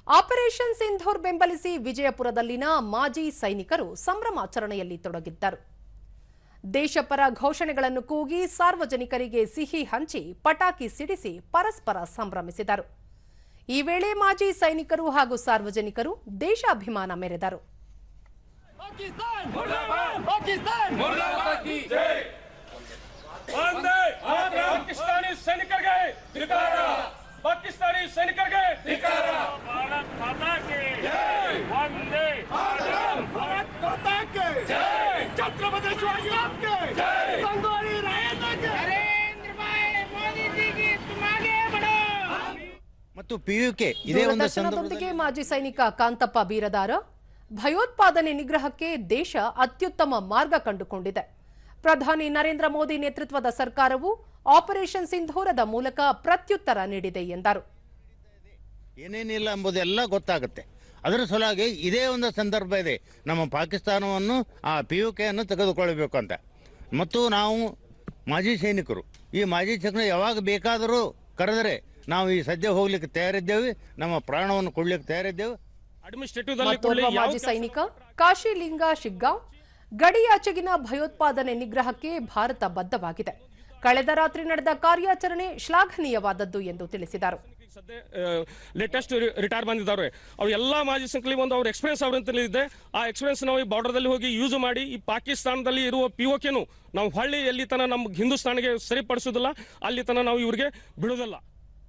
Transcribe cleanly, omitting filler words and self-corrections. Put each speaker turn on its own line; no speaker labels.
Operation Sindoor ಬೆಂಬಲಿಸಿ ವಿಜಯಪುರದಲ್ಲಿನ ಮಾಜಿ ಸೈನಿಕರು ಸಂಭ್ರಮಾಚರಣೆಯಲ್ಲಿ ತೊಡಗಿದ್ದರು. ದೇಶಪರ ಘೋಷಣೆಗಳನ್ನು ಕೂಗಿ ಸಾರ್ವಜನಿಕರಿಗೆ ಸಿಹಿ ಹಂಚಿ ಪಟಾಕಿ ಸಿಡಿಸಿ ಪರಸ್ಪರ ಸಂಭ್ರಮಿಸಿದರು. ಈ ವೇಳೆ ಮಾಜಿ ಸೈನಿಕರು ಹಾಗೂ ಸಾರ್ವಜನಿಕರು ದೇಶಾಭಿಮಾನ ಮೆರೆದರು.
पाकिस्तानी सैनिकों के धिक्कार, भारत माता की जय, वंदे मातरम, भारत माता की जय, छत्रपति शिवाजी महाराज की जय, संगोली रायता की नरेंद्र भाई मोदी जी की तुम आगे बढ़ो.
ಮತ್ತು ಪಿಯುಕೆ ಇದೇ ಒಂದು
ಸಂದರ್ಭದೊಂದಿಗೆ ಮಾಜಿ ಸೈನಿಕ ಕಾಂತಪ್ಪ ಬೀರದಾರ ಭಯೋತ್ಪಾದನೆ ನಿಗ್ರಹಕ್ಕೆ ದೇಶ ಅತ್ಯುತ್ತಮ ಮಾರ್ಗ ಕಂಡುಕೊಂಡಿದೆ. ಪ್ರಧಾನಿ ನರೇಂದ್ರ ಮೋದಿ ನೇತೃತ್ವದ ಸರ್ಕಾರವು ಆಪರೇಷನ್ ಸಿಂಧೂರದ ಮೂಲಕ ಪ್ರತ್ಯುತ್ತರ ನೀಡಿದೆ ಎಂದರು.
ಏನೇನಿಲ್ಲ ಎಂಬುದೆಲ್ಲ ಗೊತ್ತಾಗುತ್ತೆ. ಅದರ ಸಲುವಾಗಿ ಇದೇ ಒಂದು ಸಂದರ್ಭ ಇದೆ, ನಮ್ಮ ಪಾಕಿಸ್ತಾನವನ್ನು ಆ ಪಿಯುಕೆಯನ್ನು ತೆಗೆದುಕೊಳ್ಳಬೇಕು ಅಂತ. ಮತ್ತು ನಾವು ಮಾಜಿ ಸೈನಿಕರು, ಈ ಮಾಜಿ ಸೈನಿಕರು ಯಾವಾಗ ಬೇಕಾದರೂ ಕರೆದರೆ ನಾವು ಈ ಸದ್ಯ ಹೋಗ್ಲಿಕ್ಕೆ ತಯಾರಿದ್ದೇವೆ, ನಮ್ಮ ಪ್ರಾಣವನ್ನು ಕೊಡ್ಲಿಕ್ಕೆ ತಯಾರಿದ್ದೇವೆ.
ಮಾಜಿ ಸೈನಿಕ ಕಾಶಿಲಿಂಗ ಶಿಗ್ಗಾಂವ್ ಗಡಿಯಾಚೆಗಿನ ಭಯೋತ್ಪಾದನೆ ನಿಗ್ರಹಕ್ಕೆ ಭಾರತ ಬದ್ಧವಾಗಿದೆ. ಕಳೆದ ರಾತ್ರಿ ನಡೆದ ಕಾರ್ಯಾಚರಣೆ ಶ್ಲಾಘನೀಯವಾದದ್ದು ಎಂದು ತಿಳಿಸಿದರು.
ಲೇಟೆಸ್ಟ್ ರಿಟೈರ್ ಬಂದಿದ್ದಾರೆ, ಅವ್ರು ಎಲ್ಲ ಮಾಜಿ ಸೈನಿಕರಿಗೆ ಒಂದು ಅವ್ರ ಎಕ್ಸ್ಪೀರಿಯನ್ಸ್ ಅವರಂತಲ್ಲಿದೆ. ಆ ಎಕ್ಸ್ಪೀರಿಯನ್ಸ್ ನಾವು ಈ ಬಾರ್ಡರ್ದಲ್ಲಿ ಹೋಗಿ ಯೂಸ್ ಮಾಡಿ ಈ ಪಾಕಿಸ್ತಾನದಲ್ಲಿ ಇರುವ ಪಿಒಕೆನು ನಾವು ಹೊಳ್ಳಿ ಎಲ್ಲಿ ತನ ನಮ್ಮ ಹಿಂದೂಸ್ತಾನಿಗೆ ಸರಿಪಡಿಸೋದಿಲ್ಲ, ಅಲ್ಲಿ ತನ ನಾವು ಇವರಿಗೆ ಬಿಡೋದಿಲ್ಲ.